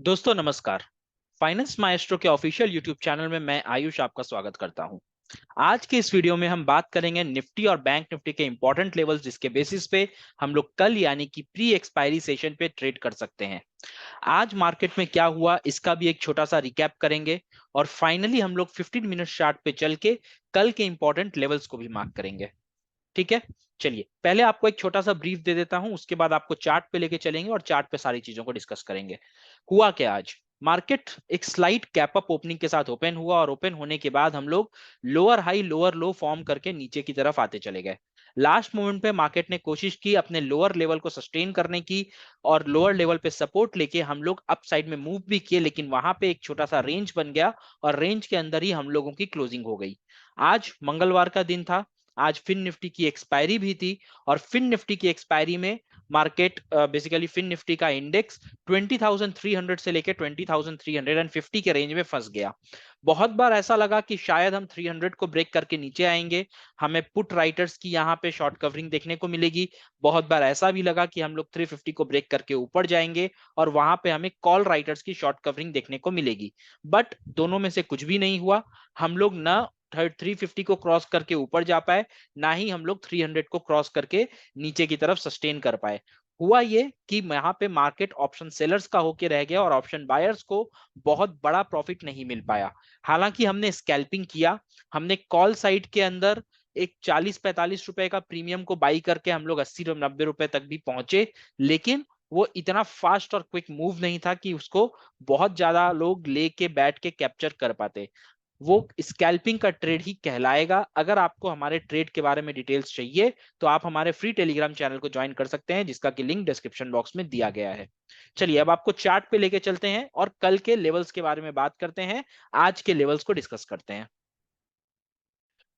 दोस्तों नमस्कार। Finance Maestro के ऑफिशियल यूट्यूब चैनल में मैं आयुष आपका स्वागत करता हूं। आज के इस वीडियो में हम बात करेंगे निफ्टी और बैंक निफ्टी के इंपॉर्टेंट लेवल्स जिसके बेसिस पे हम लोग कल यानी कि प्री एक्सपायरी सेशन पे ट्रेड कर सकते हैं। आज मार्केट में क्या हुआ इसका भी एक छोटा सा रिकैप करेंगे और फाइनली हम लोग 15 मिनट चार्ट पे चल के कल के इंपॉर्टेंट लेवल्स को भी मार्क करेंगे। ठीक है, चलिए पहले आपको एक छोटा सा ब्रीफ दे देता हूं, उसके बाद आपको चार्ट पे लेके चलेंगे और चार्ट पे सारी चीजों को डिस्कस करेंगे। हुआ क्या आज? मार्केट एक स्लाइट कैप अप ओपनिंग के साथ ओपन हुआ और ओपन होने के बाद हम लोग लोअर हाई लोअर लो फॉर्म करके नीचे की तरफ आते चले गए। लास्ट मोमेंट पे मार्केट ने कोशिश की अपने लोअर लेवल को सस्टेन करने की और लोअर लेवल पे सपोर्ट लेके हम लोग अप साइड में मूव भी किए, लेकिन वहां पे एक छोटा सा रेंज बन गया और रेंज के अंदर ही हम लोगों की क्लोजिंग हो गई। आज मंगलवार का दिन था। आज फिन निफ्टी की एक्सपायरी भी थी और फिन निफ्टी की एक्सपायरी में मार्केट बेसिकली फिन निफ्टी का इंडेक्स 20,300 से लेकर 20,350 के रेंज में फंस गया। बहुत बार ऐसा लगा कि शायद हम 300 को ब्रेक करके नीचे आएंगे, हमें पुट राइटर्स की यहाँ पे शॉर्ट कवरिंग देखने को मिलेगी। बहुत बार ऐसा भी लगा कि हम लोग 350 को ब्रेक करके ऊपर जाएंगे और वहां पे हमें कॉल राइटर्स की शॉर्ट कवरिंग देखने को मिलेगी। बट दोनों में से कुछ भी नहीं हुआ। हम लोग ना 350 को क्रॉस करके ऊपर जा पाए, ना ही हम लोग 300 को क्रॉस करके नीचे की तरफ सस्टेन कर पाए। हुआ ये कि यहाँ पे मार्केट ऑप्शन सेलर्स का होके रह गया और ऑप्शन बायर्स को बहुत बड़ा प्रॉफिट नहीं मिल पाया। हालांकि हमने स्कैल्पिंग किया, हमने कॉल साइड के अंदर एक 40-45 रुपए का प्रीमियम को बाई करके हम लोग 80-90 रुपए तक भी पहुंचे, लेकिन वो इतना फास्ट और क्विक मूव नहीं था कि उसको बहुत ज्यादा लोग लेके बैठ के कैप्चर कर पाते। वो स्कैल्पिंग का ट्रेड ही कहलाएगा। अगर आपको हमारे ट्रेड के बारे में डिटेल्स चाहिए तो आप हमारे फ्री टेलीग्राम चैनल को ज्वाइन कर सकते हैं, जिसका कि लिंक डिस्क्रिप्शन बॉक्स में दिया गया है। चलिए अब आपको चार्ट पे लेके चलते हैं और कल के लेवल्स के बारे में बात करते हैं। आज के लेवल्स को डिस्कस करते हैं।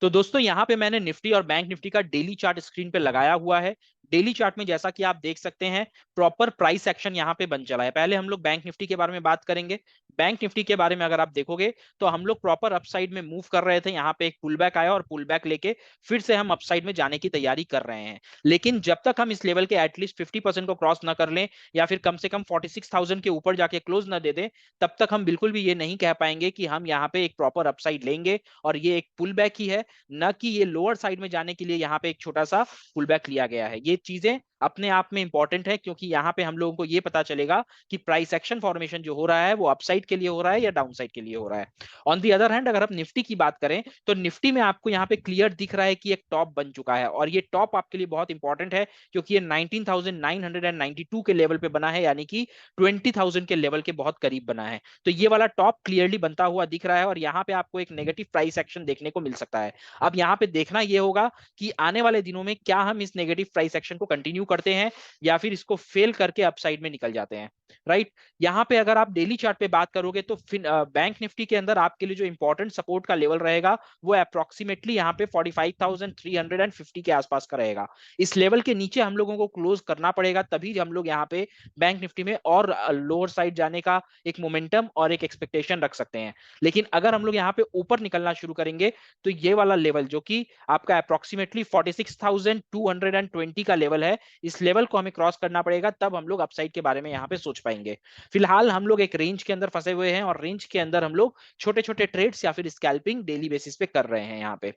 तो दोस्तों यहाँ पे मैंने निफ्टी और बैंक निफ्टी का डेली चार्ट स्क्रीन पे लगाया हुआ है। डेली चार्ट में जैसा कि आप देख सकते हैं प्रॉपर प्राइस एक्शन यहाँ पे बन चला है। पहले हम लोग बैंक निफ्टी के बारे में बात करेंगे। बैंक निफ्टी के बारे में अगर आप देखोगे तो हम लोग प्रॉपर अपसाइड में मूव कर रहे थे, यहाँ पे एक पुल बैक आया और पुल बैक लेके फिर से हम अपसाइड में जाने की तैयारी कर रहे हैं। लेकिन जब तक हम इस लेवल के एटलीस्ट 50% को क्रॉस ना कर लें या फिर कम से कम 46,000 के ऊपर जाके क्लोज ना दे दें, तब तक हम बिल्कुल भी ये नहीं कह पाएंगे कि हम यहाँ पे एक प्रॉपर अपसाइड लेंगे और ये एक पुल बैक ही है, न कि ये लोअर साइड में जाने के लिए यहाँ पे एक छोटा सा पुल बैक लिया गया है। ये चीजें अपने आप में इंपॉर्टेंट है क्योंकि यहाँ पे हम लोगों को ये पता चलेगा कि प्राइस एक्शन फॉर्मेशन जो हो रहा है वो अपसाइड के लिए हो रहा है या डाउन साइड के लिए हो रहा है। ऑन दी अदर हैंड अगर आप निफ्टी की बात करें तो निफ्टी में आपको यहाँ पे क्लियर दिख रहा है कि एक टॉप बन चुका है और ये टॉप आपके लिए बहुत इंपॉर्टेंट है क्योंकि ये 19,992 के लेवल पे बना है, यानी कि 20,000 के लेवल के बहुत करीब बना है। तो ये वाला टॉप क्लियरली बनता हुआ दिख रहा है और यहाँ पे आपको एक नेगेटिव प्राइस एक्शन देखने को मिल सकता है। अब यहाँ पे देखना यह होगा कि आने वाले दिनों में क्या हम इस नेगेटिव प्राइस एक्शन को कंटिन्यू करते हैं या फिर इसको फेल करके अपसाइड में निकल जाते हैं। राइट, यहाँ पे अगर आप डेली चार्ट पे बात करोगे तो बैंक निफ्टी के अंदर आपके लिए जो इंपॉर्टेंट सपोर्ट का लेवल रहेगा वो अप्रोक्सीमेटली यहाँ पे 45,350 के आसपास का रहेगा। इस लेवल के नीचे हम लोगों को क्लोज करना पड़ेगा, तभी हम लोग यहाँ पे बैंक निफ्टी में और लोअर साइड जाने का एक मोमेंटम और एक एक्सपेक्टेशन रख सकते हैं। लेकिन अगर हम लोग यहाँ पे ऊपर निकलना शुरू करेंगे तो ये वाला लेवल जो कि आपका अप्रोक्सीमेटली 46,220 का लेवल है, इस लेवल को हमें क्रॉस करना पड़ेगा, तब हम लोग अपसाइड के बारे में यहाँ पे सोच पाएंगे। फिलहाल हम लोग एक रेंज के अंदर फंसे हुए हैं और रेंज के अंदर हम लोग छोटे छोटे ट्रेड्स या फिर स्कैल्पिंग डेली बेसिस पे कर रहे हैं यहाँ पे।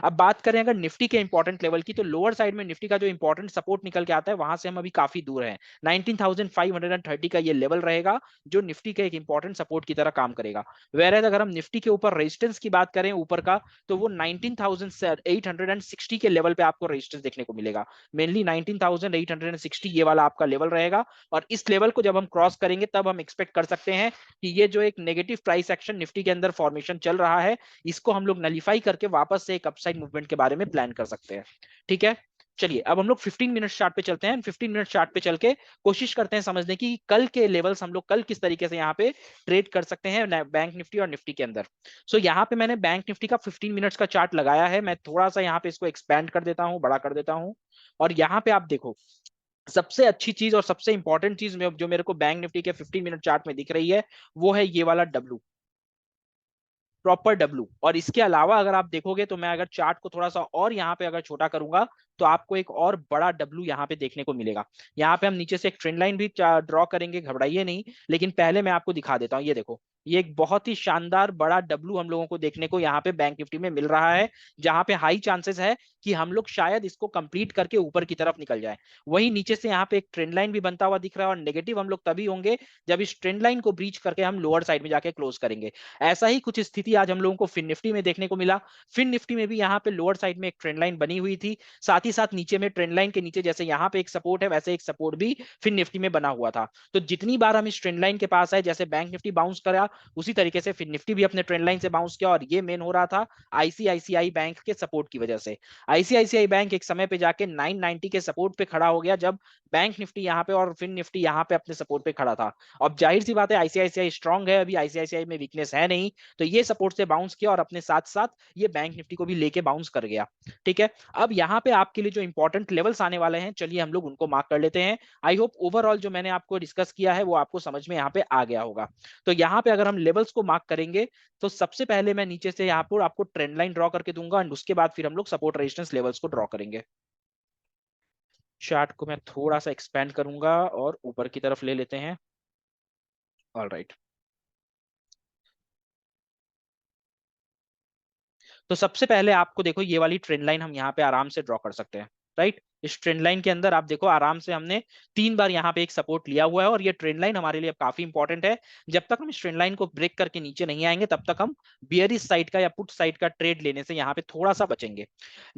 अब बात करें अगर निफ्टी के इंपॉर्टेंट लेवल की, तो लोअर साइड में निफ्टी का जो इंपॉर्टेंट सपोर्ट निकल के आता है वहां से हम अभी काफी दूर हैं। 19,530 का ये लेवल रहेगा जो निफ्टी के एक इंपॉर्टेंट सपोर्ट की तरह काम करेगा। वेयर अगर हम निफ्टी के ऊपर रेजिस्टेंस की बात करें ऊपर का, तो वो 19,860 के लेवल पे आपको रेजिस्टेंस देखने को मिलेगा। मेनली 19,860 ये वाला आपका लेवल रहेगा और इस लेवल को जब हम क्रॉस करेंगे तब हम एक्सपेक्ट कर सकते हैं कि ये जो एक नेगेटिव प्राइस एक्शन निफ्टी के अंदर फॉर्मेशन चल रहा है, इसको हम लोग नलीफाई करके वापस से एक अपसाइड मूवमेंट के बारे में प्लान कर सकते हैं। ठीक है, चलिए अब हम लोग 15 मिनट चार्ट पे चलते हैं। 15 मिनट चार्ट पे चल के कोशिश करते हैं समझने की कल के लेवल्स हम लोग कल किस तरीके से यहाँ पे ट्रेड कर सकते हैं बैंक निफ्टी और निफ्टी के अंदर। सो यहाँ पे मैंने बैंक निफ्टी का 15 मिनट्स का चार्ट लगाया है। मैं थोड़ा सा यहाँ पे इसको एक्सपैंड कर देता हूँ, बड़ा कर देता हूँ और यहाँ पे आप देखो सबसे अच्छी चीज और सबसे इंपॉर्टेंट चीज जो मेरे को बैंक निफ्टी के 15 मिनट चार्ट में दिख रही है वो है ये वाला डब्लू, प्रॉपर डब्लू। और इसके अलावा अगर आप देखोगे तो मैं अगर चार्ट को थोड़ा सा और यहाँ पे अगर छोटा करूंगा तो आपको एक और बड़ा डब्ल्यू यहाँ पे देखने को मिलेगा। यहाँ पे हम नीचे से एक ट्रेंड लाइन भी ड्रॉ करेंगे, घबराइए नहीं, लेकिन पहले मैं आपको दिखा देता हूँ। ये देखो, ये एक बहुत ही शानदार बड़ा डब्ल्यू हम लोगों को देखने को यहाँ पे बैंक निफ्टी में मिल रहा है, जहां पे हाई चांसेस है कि हम लोग शायद इसको कंप्लीट करके ऊपर की तरफ निकल जाए। वही नीचे से यहाँ पे एक ट्रेंड लाइन भी बनता हुआ दिख रहा है, और नेगेटिव हम लोग तभी होंगे जब इस ट्रेंड लाइन को ब्रीच करके हम लोअर साइड में जाके क्लोज करेंगे। ऐसा ही कुछ स्थिति आज हम लोगों को फिन निफ्टी में देखने को मिला। फिन निफ्टी में भी यहाँ पे लोअर साइड में एक ट्रेंड लाइन बनी हुई थी, साथ ही साथ नीचे में ट्रेंड लाइन के नीचे जैसे यहाँ पे एक सपोर्ट है, वैसे एक सपोर्ट भी फिन निफ्टी में बना हुआ था। तो जितनी बार हम इस ट्रेंड लाइन के पास आए, जैसे बैंक निफ्टी बाउंस करा, उसी तरीके से फिन निफ्टी भी अपने ट्रेंड लाइन से बाउंस किया, और ये मेन हो रहा था आईसीआईसीआई बैंक के सपोर्ट की वजह से। आईसीआईसीआई बैंक एक समय पे जाके 990 के सपोर्ट पे खड़ा हो गया, जब बैंक निफ्टी यहाँ पे और फिन निफ्टी यहाँ पे अपने सपोर्ट पे खड़ा था। अब जाहिर सी बात है, आईसीआईसीआई स्ट्रांग है, अभी आईसीआईसीआई में वीकनेस है नहीं, तो ये सपोर्ट से बाउंस किया और अपने साथ साथ ये बैंक निफ्टी को भी लेके बाउंस कर गया। ठीक है, अब यहाँ पे आपके लिए जो इंपॉर्टेंट लेवल्स आने वाले हैं, चलिए हम लोग उनको मार्क कर लेते हैं। आई होप ओवरऑल जो मैंने आपको डिस्कस किया है वो आपको समझ में यहाँ पे आ गया होगा। तो यहाँ पे अगर हम लेवल्स को मार्क करेंगे, तो सबसे पहले मैं नीचे से यहाँ पर आपको ट्रेंड लाइन ड्रॉ करके दूंगा, एंड उसके बाद फिर हम लोग सपोर्ट रेजिस्टेंस लेवल्स को ड्रॉ करेंगे। चार्ट को मैं थोड़ा सा एक्सपेंड करूंगा और ऊपर की तरफ ले लेते हैं। ऑल राइट, तो सबसे पहले आपको देखो, ये वाली ट्रेंड लाइन हम यहाँ पे आराम से ड्रॉ कर सकते हैं। राइट, इस ट्रेंड लाइन के अंदर आप देखो आराम से हमने 3 बार यहाँ पे एक सपोर्ट लिया हुआ है, और ये ट्रेंड लाइन हमारे लिए अब काफी इंपॉर्टेंट है। जब तक हम इस ट्रेंड लाइन को ब्रेक करके नीचे नहीं आएंगे, तब तक हम बियरिश साइड का या पुट साइड का ट्रेड लेने से यहाँ पे थोड़ा सा बचेंगे।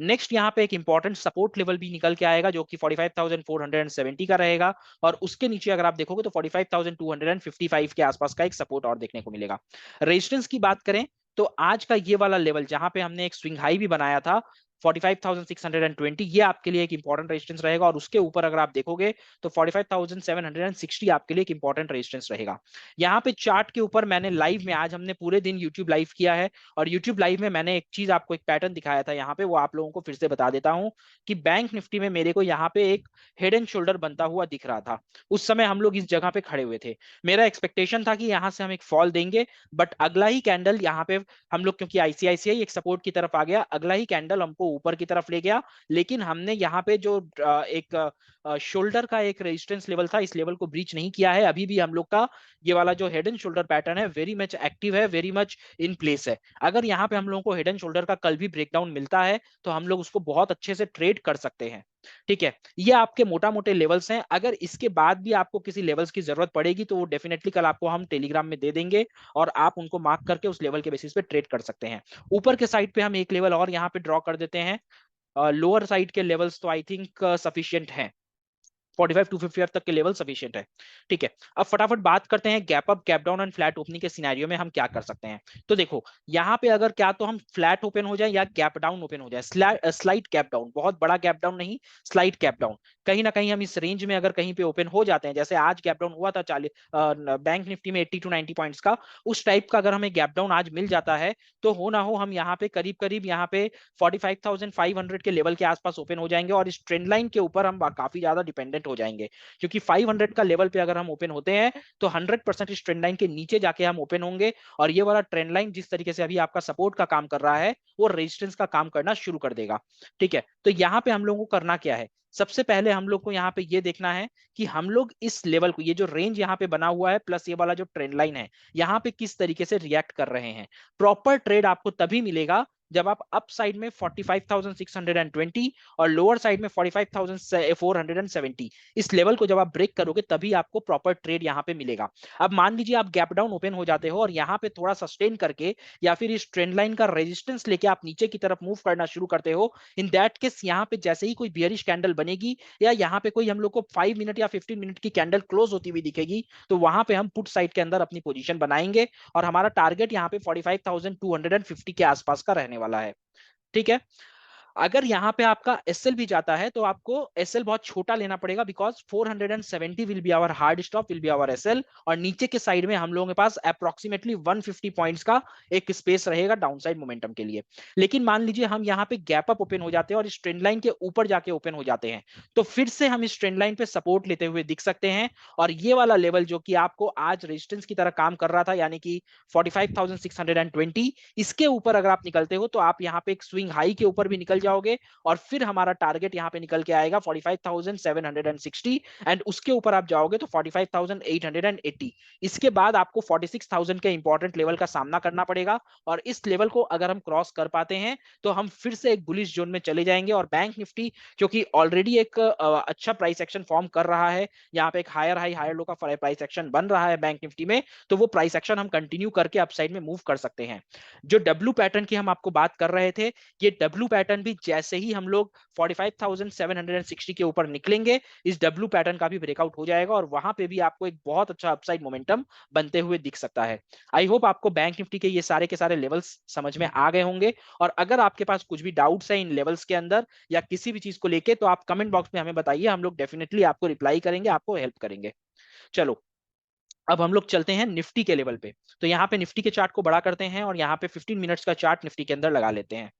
नेक्स्ट यहाँ पे एक इंपॉर्टेंट सपोर्ट लेवल भी निकल के आएगा, जो कि 45,470 का रहेगा, और उसके नीचे अगर आप देखोगे तो 45,255 के आसपास का एक सपोर्ट और देखने को मिलेगा। रेजिस्टेंस की बात करें, तो आज का ये वाला लेवल जहां पे हमने एक स्विंग हाई भी बनाया था 45,620, ये आपके लिए एक इंपॉर्टेंट रेजिस्टेंस रहेगा, और उसके ऊपर अगर आप देखोगे तो 45,760 आपके लिए एक इंपॉर्टेंट रेजिस्टेंस रहेगा। यहाँ पे चार्ट के ऊपर मैंने लाइव में, आज हमने पूरे दिन यूट्यूब लाइव किया है, और यूट्यूब लाइव में मैंने एक चीज आपको एक पैटर्न दिखाया था यहाँ पे, वो आप लोगों को फिर से बता देता हूँ कि बैंक निफ्टी में मेरे को यहाँ पे एक हेड एंड शोल्डर बनता हुआ दिख रहा था। उस समय हम लोग इस जगह पे खड़े हुए थे, मेरा एक्सपेक्टेशन था कि यहाँ से हम एक फॉल देंगे, बट अगला ही कैंडल यहाँ पे हम लोग, क्योंकि आईसीआईसीआई एक सपोर्ट की तरफ आ गया, अगला ही कैंडल हमको ऊपर की तरफ ले गया, लेकिन हमने यहाँ पे जो एक शोल्डर का एक रेजिस्टेंस लेवल था, इस लेवल को ब्रीच नहीं किया है। अभी भी हम लोग का ये वाला जो हेड एंड शोल्डर पैटर्न है वेरी मच एक्टिव है, वेरी मच इन प्लेस है। अगर यहाँ पे हम लोगों को हेड एंड शोल्डर का कल भी ब्रेकडाउन मिलता है, तो हम लोग उसको बहुत अच्छे से ट्रेड कर सकते हैं। ठीक है, ये आपके मोटा मोटे लेवल्स हैं। अगर इसके बाद भी आपको किसी लेवल्स की जरूरत पड़ेगी, तो वो डेफिनेटली कल आपको हम टेलीग्राम में दे देंगे, और आप उनको मार्क करके उस लेवल के बेसिस पे ट्रेड कर सकते हैं। ऊपर के साइड पे हम एक लेवल और यहाँ पे ड्रॉ कर देते हैं। लोअर साइड के लेवल्स तो आई थिंक सफिशियंट हैं, 45 टू 50 तक के लेवल सफिशिएंट है। ठीक है, अब फटाफट बात करते हैं gap up, gap down and flat opening के सिनेरियो में हम क्या कर सकते हैं। तो देखो, यहाँ पे अगर क्या तो हम फ्लैट ओपन हो जाए या गैप डाउन ओपन हो जाए, स्लाइट गैप डाउन, बहुत बड़ा गैप डाउन नहीं, स्लाइट गैप डाउन, कहीं ना कहीं हम इस रेंज में अगर कहीं पे ओपन हो जाते हैं, जैसे आज गैप डाउन हुआ था 40 बैंक निफ्टी में 80 टू 90 पॉइंट्स का, उस टाइप का अगर हमें गैप डाउन आज मिल जाता है, तो हो ना हो हम यहाँ पे करीब करीब यहाँ पे 45,500 के लेवल के आसपास ओपन हो जाएंगे, और इस ट्रेंड लाइन के ऊपर हम काफी ज्यादा डिपेंडेंट हो जाएंगे, क्योंकि 500 का लेवल पे अगर हम ओपन होते हैं, तो 100% इस ट्रेंड लाइन के नीचे जाके हम ओपन होंगे, और ये वाला ट्रेंड लाइन जिस तरीके से अभी आपका सपोर्ट का काम कर रहा है, वो रेजिस्टेंस का काम करना शुरू कर देगा। ठीक है, तो यहाँ पे हम लोगों को करना क्या है, सबसे पहले हम लोग को यहाँ पे ये देखना है कि हम लोग इस लेवल को, ये जो रेंज यहाँ पे बना हुआ है प्लस ये वाला जो ट्रेंड लाइन है, यहाँ पे किस तरीके से रिएक्ट कर रहे हैं। प्रॉपर ट्रेड आपको तभी मिलेगा जब आप अप साइड में 45,620 और लोअर साइड में 45,470, इस लेवल को जब आप ब्रेक करोगे, तभी आपको प्रॉपर ट्रेड यहाँ पे मिलेगा। अब मान लीजिए आप गैप डाउन ओपन हो जाते हो, और यहाँ पे थोड़ा सस्टेन करके या फिर इस ट्रेंड लाइन का रेजिस्टेंस लेके आप नीचे की तरफ मूव करना शुरू करते हो, इन दैट केस यहाँ पे जैसे ही कोई बियरिश कैंडल बनेगी, या यहाँ पे कोई हम लोग को 5 मिनट या 15 मिनट की कैंडल क्लोज होती हुई दिखेगी, तो वहां पे हम पुट साइड के अंदर अपनी पोजीशन बनाएंगे, और हमारा टारगेट यहाँ पे 45,250 के आसपास का रहने वाला है। ठीक है, अगर यहाँ पे आपका एसएल भी जाता है, तो आपको एसएल बहुत छोटा लेना पड़ेगा, because 470 will be our hard stop, will be our SL, और नीचे के साइड में हम लोगों के पास अप्रोक्सीमेटली 150 पॉइंट्स का एक स्पेस रहेगा डाउनसाइड मोमेंटम के लिए। लेकिन मान लीजिए हम यहाँ पे गैप अप ओपन हो जाते हैं और इस ट्रेंड लाइन के ऊपर जाके ओपन हो जाते हैं, तो फिर से हम इस ट्रेंड लाइन पे सपोर्ट लेते हुए दिख सकते हैं, और ये वाला लेवल जो कि आपको आज रेजिस्टेंस की तरह काम कर रहा था, यानी कि 45,620, इसके ऊपर अगर आप निकलते हो, तो आप यहाँ पे एक स्विंग हाई के ऊपर भी निकल जाओगे और फिर हमारा टारगेट यहाँ पे निकल के आएगा 45,760 एंड उसके ऊपर आप जाओगे तो 45,880। इसके बाद आपको 46,000 के इंपॉर्टेंट लेवल का सामना करना पड़ेगा और इस लेवल को अगर हम क्रॉस कर पाते हैं तो हम फिर से एक बुलिश जोन में चले जाएंगे और बैंक निफ्टी जो कि ऑलरेडी एक अच्छा प्राइस एक्शन फॉर्म कर रहा है, यहाँ पे एक हायर हाई हायर लो का प्राइस एक्शन बन रहा है बैंक निफ्टी में, तो वो प्राइस एक्शन हम कंटिन्यू करके अपसाइड में मूव कर सकते हैं। जो डब्ल्यू पैटर्न की हम आपको बात कर रहे थे, ये डब्ल्यू पैटर्न भी जैसे ही हम लोग 45,760 के ऊपर निकलेंगे, इस डब्ल्यू पैटर्न का भी ब्रेकआउट हो जाएगा और वहां पे भी आपको एक बहुत अच्छा अपसाइड मोमेंटम बनते हुए दिख सकता है। आई होप आपको बैंक निफ्टी के ये सारे के सारे लेवल्स समझ में आ गए होंगे और अगर आपके पास कुछ भी डाउट्स है इन लेवल्स के अंदर या किसी भी चीज को लेके तो आप कमेंट बॉक्स में हमें बताइए, हम लोग डेफिनेटली आपको रिप्लाई करेंगे, आपको हेल्प करेंगे। चलो अब हम लोग चलते हैं निफ्टी के लेवल पे। तो यहाँ पे निफ्टी के चार्ट को बड़ा करते हैं और यहाँ पे 15 मिनट्स का चार्ट निफ्टी के अंदर लगा लेते हैं।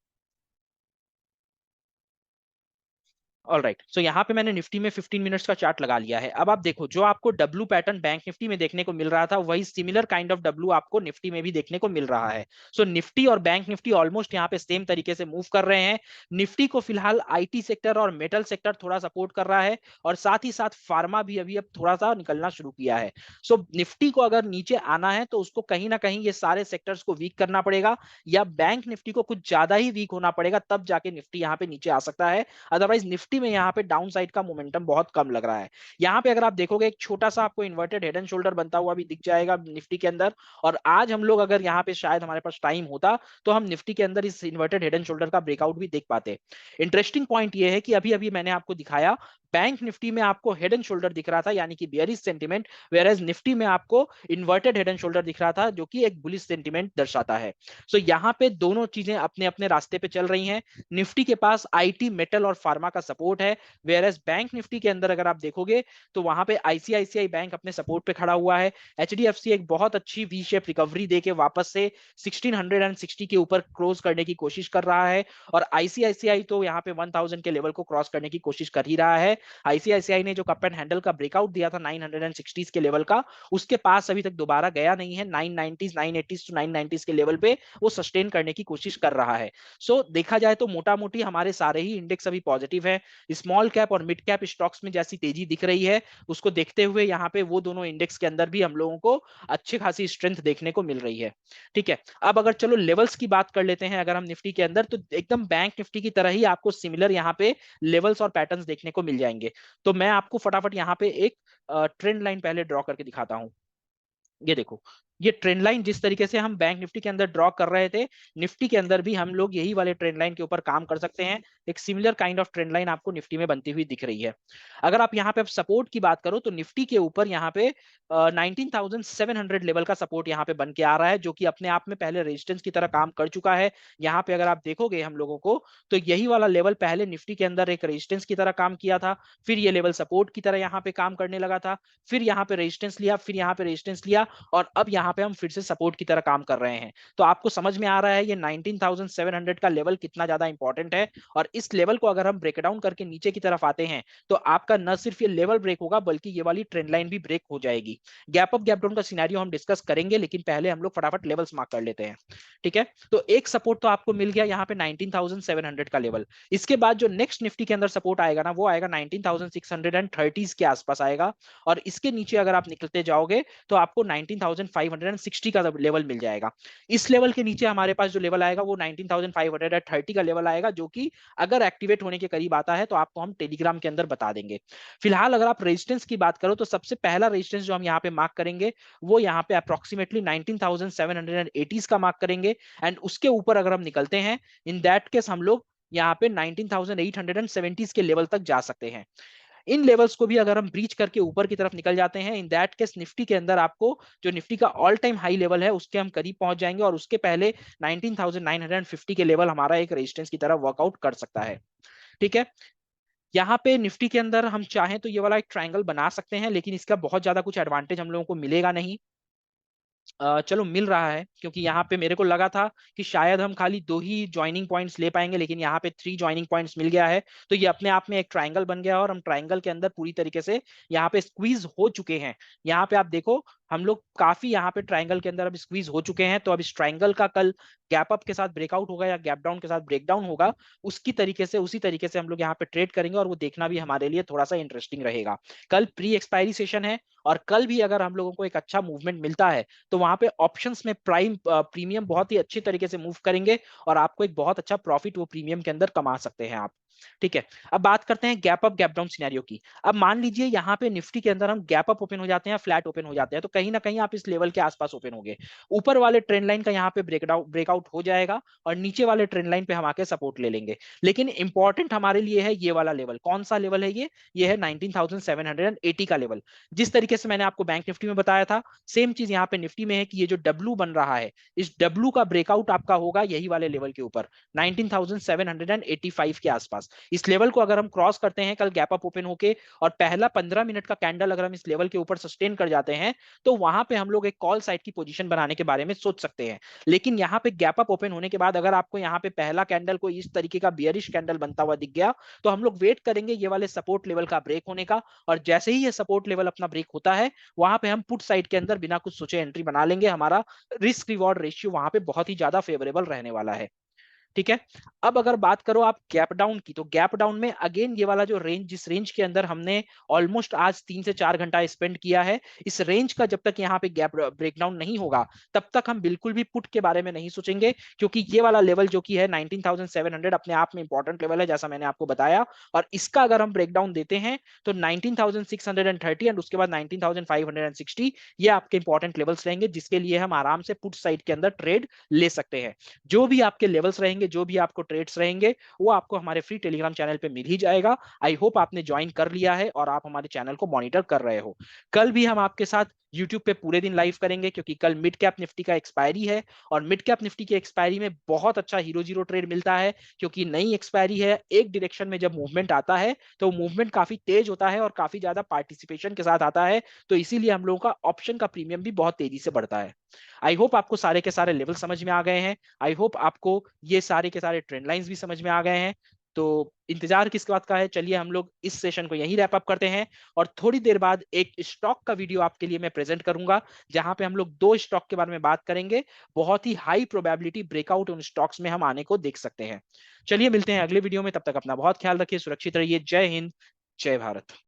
ऑल राइट, सो यहाँ पे मैंने निफ्टी में 15 मिनट्स का चार्ट लगा लिया है। अब आप देखो, जो आपको डब्ल्यू पैटर्न बैंक निफ्टी में देखने को मिल रहा था वही सिमिलर काइंड ऑफ डब्ल्यू आपको निफ्टी में भी देखने को मिल रहा है। सो निफ्टी और बैंक निफ्टी ऑलमोस्ट यहाँ पे सेम तरीके से मूव कर रहे हैं। निफ्टी को फिलहाल आईटी सेक्टर और मेटल सेक्टर थोड़ा सपोर्ट कर रहा है और साथ ही साथ फार्मा भी अभी अब थोड़ा सा निकलना शुरू किया है। सो निफ्टी को अगर नीचे आना है तो उसको कहीं ना कहीं ये सारे सेक्टर्स को वीक करना पड़ेगा या बैंक निफ्टी को कुछ ज्यादा ही वीक होना पड़ेगा, तब जाके निफ्टी यहाँ पे नीचे आ सकता है। अदरवाइज निफ्टी में यहाँ पे डाउन साइड का मोमेंटम बहुत कम लग रहा है। यहाँ पे अगर आप देखोगे एक छोटा सा आपको इन्वर्टेड हेड एंड शोल्डर बनता हुआ भी दिख जाएगा निफ्टी के अंदर। और आज हम लोग अगर यहाँ पे शायद हमारे पास टाइम होता तो हम निफ्टी के अंदर इस इन्वर्टेड हेड एंड शोल्डर का ब्रेकआउट भी देख पाते। इंटरेस्टिंग पॉइंट ये है कि अभी अभी मैंने आपको दिखाया बैंक निफ्टी में आपको हेड एंड शोल्डर दिख रहा था यानी कि बेयरिश सेंटीमेंट, वेयर निफ्टी में आपको इन्वर्टेड हेड एंड शोल्डर दिख रहा था जो कि एक बुलिश सेंटीमेंट दर्शाता है। सो यहाँ पे दोनों चीजें अपने अपने रास्ते पे चल रही हैं। निफ्टी के पास आईटी मेटल और फार्मा का सपोर्ट है, वेयरएज बैंक निफ्टी के अंदर अगर आप देखोगे तो वहां पे आईसीआईसीआई बैंक अपने सपोर्ट पे खड़ा हुआ है। एचडीएफसी एक बहुत अच्छी वी शेप रिकवरी देके वापस से 1660 के ऊपर क्रॉस करने की कोशिश कर रहा है और आईसीआईसीआई तो यहाँ पे 1000 के लेवल को क्रॉस करने की कोशिश कर ही रहा है। आईसीआईसीआई ने जो कप एंड हैंडल का ब्रेकआउट दिया था 960 के लेवल का, उसके पास अभी तक दोबारा गया नहीं है। 990 980 टू 990 के लेवल पे वो सस्टेन करने की कोशिश कर रहा है। सो देखा जाए तो मोटा मोटी हमारे सारे ही इंडेक्स अभी पॉजिटिव है। स्मॉल कैप और मिड कैप स्टॉक्स में जैसी तेजी दिख रही है उसको देखते हुए यहाँ पे वो दोनों इंडेक्स के अंदर भी हम लोगों को अच्छी खासी स्ट्रेंथ देखने को मिल रही है। ठीक है, अब अगर चलो लेवल्स की बात कर लेते हैं अगर हम निफ्टी के अंदर, तो एकदम बैंक निफ्टी की तरह ही आपको सिमिलर यहाँ पे लेवल्स और पैटर्न्स देखने को मिल जाएंगे। तो मैं आपको फटाफट यहाँ पे एक ट्रेंड लाइन पहले ड्रॉ करके दिखाता हूँ। ये देखो, ये ट्रेंड लाइन जिस तरीके से हम बैंक निफ्टी के अंदर ड्रॉ कर रहे थे, निफ्टी के अंदर भी हम लोग यही वाले ट्रेंड लाइन के ऊपर काम कर सकते हैं। एक similar kind of trend line आपको निफ्टी में बनती हुई दिख रही है। अगर आप यहाँ पे सपोर्ट की बात करो तो निफ्टी के ऊपर यहाँ पे 19,700 लेवल का सपोर्ट यहाँ पे बन के आ रहा है जो कि अपने आप में पहले रेजिस्टेंस की तरह काम कर चुका है। यहाँ पे अगर आप देखोगे हम लोगों को तो यही वाला लेवल पहले निफ्टी के अंदर एक रेजिस्टेंस की तरह काम किया था, फिर ये लेवल सपोर्ट की तरह यहाँ पे काम करने लगा था, फिर यहाँ पे रेजिस्टेंस लिया, फिर यहाँ पे रेजिस्टेंस लिया और अब यहाँ पे हम फिर से सपोर्ट की तरह काम कर रहे हैं। तो आपको समझ में आ रहा है ये 19,700 का लेवल कितना ज्यादा इंपॉर्टेंट है और इस लेवल को अगर हम ब्रेक डाउन करके नीचे की तरफ आते हैं तो आपका न सिर्फ ये लेवल ब्रेक होगा बल्कि ये वाली ट्रेंड लाइन भी ब्रेक हो जाएगी। गैप अप गैप डाउन का सिनेरियो हम डिस्कस करेंगे लेकिन पहले हम लोग फटाफट लेवल्स मार्क कर लेते हैं। ठीक है, तो एक सपोर्ट तो आपको मिल गया यहाँ पे 19,700 का लेवल। इसके बाद जो नेक्स्ट निफ्टी के अंदर सपोर्ट आएगा ना वो आएगा 19,630 के आसपास आएगा और इसके नीचे अगर आप निकलते जाओगे तो आपको 19,560 का लेवल मिल जाएगा। इस लेवल के नीचे हमारे पास जो लेवल आएगा वो 19,530 का लेवल आएगा जो कि अगर एक्टिवेट होने के करीब आता है तो आपको हम टेलीग्राम के अंदर बता देंगे। फिलहाल अगर आप रेजिस्टेंस की बात करो तो सबसे पहला रेजिस्टेंस जो हम यहाँ पे मार्क करेंगे वो यहाँ पे अप्रोक्सीमेटली 19,780 का मार्क करेंगे एंड उसके ऊपर अगर हम निकलते हैं इन दैट केस हम लोग यहाँ पे 19,870 के लेवल तक जा सकते हैं। इन लेवल्स को भी अगर हम ब्रीच करके ऊपर की तरफ निकल जाते हैं इन दैट केस निफ्टी के अंदर आपको जो निफ्टी का ऑल टाइम हाई लेवल है उसके हम करीब पहुंच जाएंगे और उसके पहले 19,950 के लेवल हमारा एक रेजिस्टेंस की तरह वर्कआउट कर सकता है। ठीक है, यहाँ पे निफ्टी के अंदर हम चाहें तो ये वाला एक ट्रायंगल बना सकते हैं लेकिन इसका बहुत ज्यादा कुछ एडवांटेज हम लोगों को मिलेगा नहीं। चलो मिल रहा है क्योंकि यहाँ पे मेरे को लगा था कि शायद हम खाली 2 ही ज्वाइनिंग पॉइंट्स ले पाएंगे लेकिन यहाँ पे 3 ज्वाइनिंग पॉइंट्स मिल गया है। तो ये अपने आप में एक ट्रायंगल बन गया और हम ट्रायंगल के अंदर पूरी तरीके से यहाँ पे स्क्वीज हो चुके हैं। यहाँ पे आप देखो हम लोग काफी यहाँ पे ट्रायंगल के अंदर अब स्क्वीज हो चुके हैं, तो अब इस ट्रायंगल का कल गैप अप के साथ ब्रेकआउट होगा या गैप डाउन के साथ ब्रेकडाउन होगा, उसी तरीके से हम लोग यहाँ पे ट्रेड करेंगे, और वो देखना भी हमारे लिए थोड़ा सा इंटरेस्टिंग रहेगा। कल प्री एक्सपायरी सेशन है, और कल भी अगर हम लोगों को एक अच्छा मूवमेंट मिलता है तो वहां पे ऑप्शंस में प्रीमियम बहुत ही अच्छी तरीके से मूव करेंगे, और आपको एक बहुत अच्छा प्रॉफिट वो प्रीमियम के अंदर कमा सकते हैं आप। ठीक है, अब बात करते हैं gap up gap down scenario की। अब मान लीजिए यहाँ पे निफ्टी के अंदर हम गैप अप ओपन हो जाते हैं, फ्लैट ओपन हो जाते हैं, तो कहीं ना कहीं आप इस लेवल के आसपास ओपन होंगे। ऊपर वाले ट्रेंड लाइन का यहाँ पे ब्रेकआउट हो जाएगा, और नीचे वाले ट्रेंड लाइन पे हम आके सपोर्ट ले लेंगे। लेकिन इंपॉर्टेंट हमारे लिए है ये वाला लेवल। कौन सा लेवल है ये है 19,780 का लेवल। जिस तरीके से मैंने आपको बैंक निफ्टी में बताया था, सेम चीज यहाँ पे निफ्टी में है कि ये जो डब्ल्यू बन रहा है, इस डब्ल्यू का ब्रेकआउट आपका होगा यही वाले लेवल के ऊपर, 19,785 के आसपास। इस लेवल को अगर हम क्रॉस करते हैं कल गैप अप ओपन होके, और पहला 15 मिनट का कैंडल अगर हम इस लेवल के ऊपर सस्टेन कर जाते हैं, तो वहां पे हम लोग एक कॉल साइड की पोजीशन बनाने के बारे में सोच सकते हैं। लेकिन यहाँ पे गैप अप ओपन होने के बाद अगर आपको यहाँ पे पहला कैंडल कोई इस तरीके का बियरिश कैंडल बनता हुआ दिख गया, तो हम लोग वेट करेंगे ये वाले सपोर्ट लेवल का ब्रेक होने का, और जैसे ही ये सपोर्ट लेवल अपना ब्रेक होता है, वहां पे हम पुट साइड के अंदर बिना कुछ सोचे एंट्री बना लेंगे। हमारा रिस्क रिवॉर्ड रेशियो वहां पे बहुत ही ज्यादा फेवरेबल रहने वाला है। ठीक है, अब अगर बात करो आप गैप डाउन की, तो गैप डाउन में अगेन ये वाला जो रेंज, जिस रेंज के अंदर हमने ऑलमोस्ट आज 3 से 4 घंटा स्पेंड किया है, इस रेंज का जब तक यहाँ पे गैप ब्रेकडाउन नहीं होगा, तब तक हम बिल्कुल भी पुट के बारे में नहीं सोचेंगे, क्योंकि ये वाला लेवल जो कि है 19,700 अपने आप में इंपॉर्टेंट लेवल है, जैसा मैंने आपको बताया। और इसका अगर हम ब्रेकडाउन देते हैं तो 19,630 एंड उसके बाद 19,560, ये आपके इंपॉर्टेंट लेवल्स रहेंगे, जिसके लिए हम आराम से पुट साइड के अंदर ट्रेड ले सकते हैं। जो भी आपके लेवल्स रहेंगे, जो भी आपको ट्रेड्स रहेंगे, वो आपको हमारे फ्री टेलीग्राम चैनल पे मिल ही जाएगा। आई होप आपने ज्वाइन कर लिया है और आप हमारे चैनल को मॉनिटर कर रहे हो। कल भी हम आपके साथ यूट्यूब पे पूरे दिन लाइव करेंगे, क्योंकि कल मिड कैप निफ्टी का एक्सपायरी है, और मिड कैप निफ्टी की एक्सपायरी में बहुत अच्छा हीरो जीरो ट्रेड मिलता है, क्योंकि नई एक्सपायरी है। एक डायरेक्शन में जब मूवमेंट आता है तो मूवमेंट काफी तेज होता है और काफी ज्यादा पार्टिसिपेशन के साथ आता है, तो इसीलिए हम लोगों का ऑप्शन का प्रीमियम भी बहुत तेजी से बढ़ता है। आई होप आपको सारे के सारे लेवल समझ में आ गए हैं। आई होप आपको ये सारे के सारे ट्रेंड लाइंस भी समझ में आ गए हैं। तो इंतजार किस बात का है, चलिए हम लोग इस सेशन को यहीं रैप अप करते हैं, और थोड़ी देर बाद एक स्टॉक का वीडियो आपके लिए मैं प्रेजेंट करूंगा, जहां पे हम लोग दो स्टॉक के बारे में बात करेंगे। बहुत ही हाई प्रोबेबिलिटी ब्रेकआउट उन स्टॉक्स में हम आने को देख सकते हैं। चलिए मिलते हैं अगले वीडियो में, तब तक अपना बहुत ख्याल रखिए, सुरक्षित रहिए। जय हिंद, जय भारत।